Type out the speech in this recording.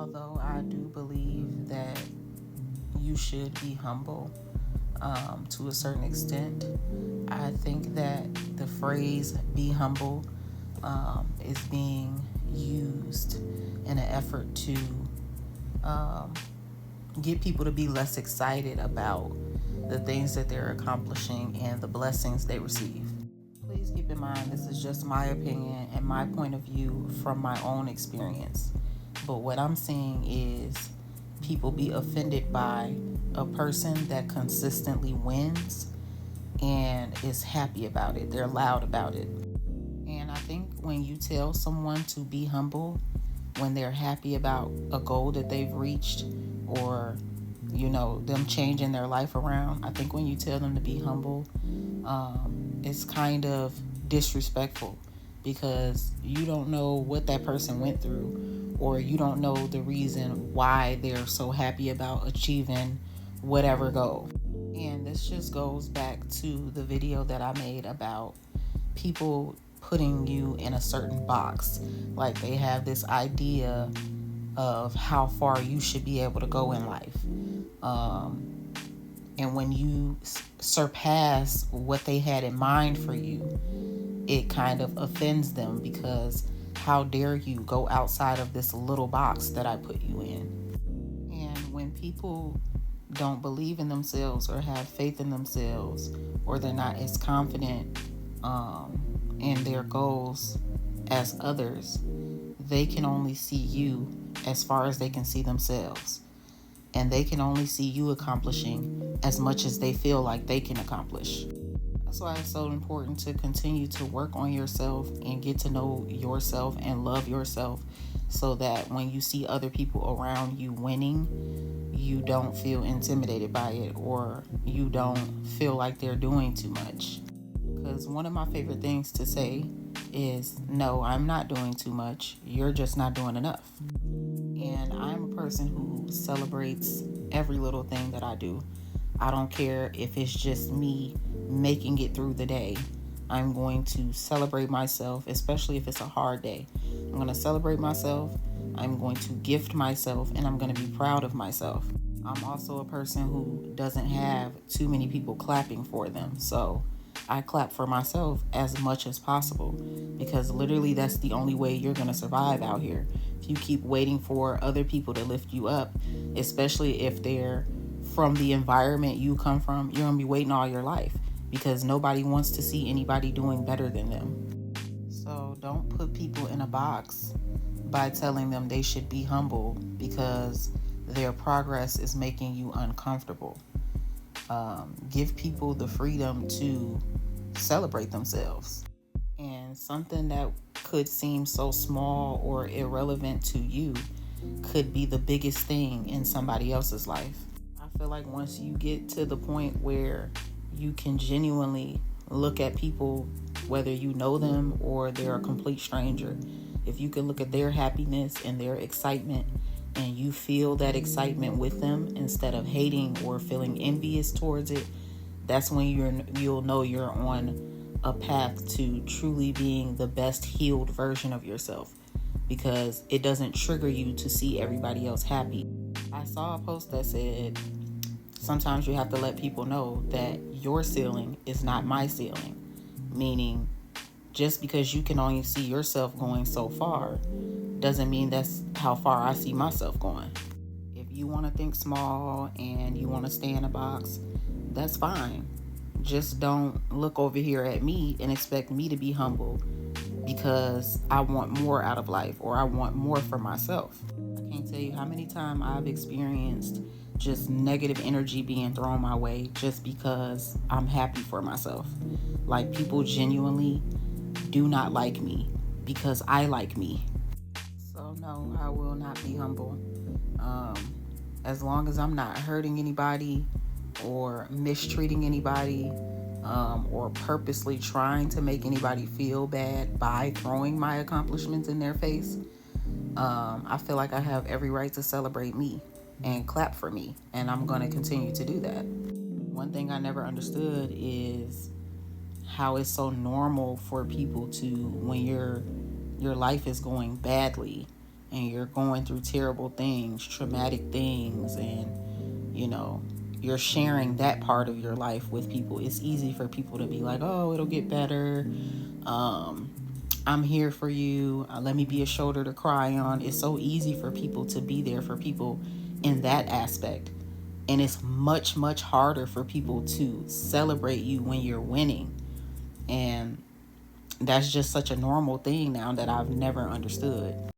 Although I do believe that you should be humble to a certain extent, I think that the phrase be humble is being used in an effort to um, get people to be less excited about the things that they're accomplishing and the blessings they receive. Please keep in mind this is just my opinion and my point of view from my own experience. But what I'm seeing is people be offended by a person that consistently wins and is happy about it. They're loud about it. And I think when you tell someone to be humble, when they're happy about a goal that they've reached or, them changing their life around, I think when you tell them to be humble, it's kind of disrespectful because you don't know what that person went through or you don't know the reason why they're so happy about achieving whatever goal. And this just goes back to the video that I made about people putting you in a certain box. Like they have this idea of how far you should be able to go in life. And when you surpass what they had in mind for you, it kind of offends them because how dare you go outside of this little box that I put you in? And when people don't believe in themselves or have faith in themselves, or they're not as confident in their goals as others, they can only see you as far as they can see themselves. And they can only see you accomplishing as much as they feel like they can accomplish. That's why it's so important to continue to work on yourself and get to know yourself and love yourself so that when you see other people around you winning, you don't feel intimidated by it or you don't feel like they're doing too much. Because one of my favorite things to say is, no, I'm not doing too much. You're just not doing enough. And I'm a person who celebrates every little thing that I do. I don't care if it's just me making it through the day. I'm going to celebrate myself, especially if it's a hard day. I'm going to celebrate myself. I'm going to gift myself, and I'm going to be proud of myself. I'm also a person who doesn't have too many people clapping for them. So I clap for myself as much as possible because literally that's the only way you're going to survive out here. If you keep waiting for other people to lift you up, especially if they're from the environment you come from, you're going to be waiting all your life because nobody wants to see anybody doing better than them. So don't put people in a box by telling them they should be humble because their progress is making you uncomfortable. Give people the freedom to celebrate themselves. And something that could seem so small or irrelevant to you could be the biggest thing in somebody else's life. I feel like once you get to the point where you can genuinely look at people, whether you know them or they're a complete stranger, if you can look at their happiness and their excitement and you feel that excitement with them instead of hating or feeling envious towards it, that's when you'll know you're on a path to truly being the best healed version of yourself because it doesn't trigger you to see everybody else happy. I saw a post that said, sometimes you have to let people know that your ceiling is not my ceiling, meaning just because you can only see yourself going so far doesn't mean that's how far I see myself going. If you want to think small and you want to stay in a box, that's fine. Just don't look over here at me and expect me to be humble because I want more out of life or I want more for myself. I can't tell you how many times I've experienced just negative energy being thrown my way just because I'm happy for myself. Like people genuinely do not like me because I like me. So no, I will not be humble. As long as I'm not hurting anybody or mistreating anybody or purposely trying to make anybody feel bad by throwing my accomplishments in their face, I feel like I have every right to celebrate me and clap for me, and I'm going to continue to do that. One thing I never understood is how it's so normal for people to, when your life is going badly and you're going through terrible things, traumatic things, and you're sharing that part of your life with people, it's easy for people to be like, oh, it'll get better. I'm here for you. Let me be a shoulder to cry on. It's so easy for people to be there for people in that aspect. And it's much, much harder for people to celebrate you when you're winning. And that's just such a normal thing now that I've never understood.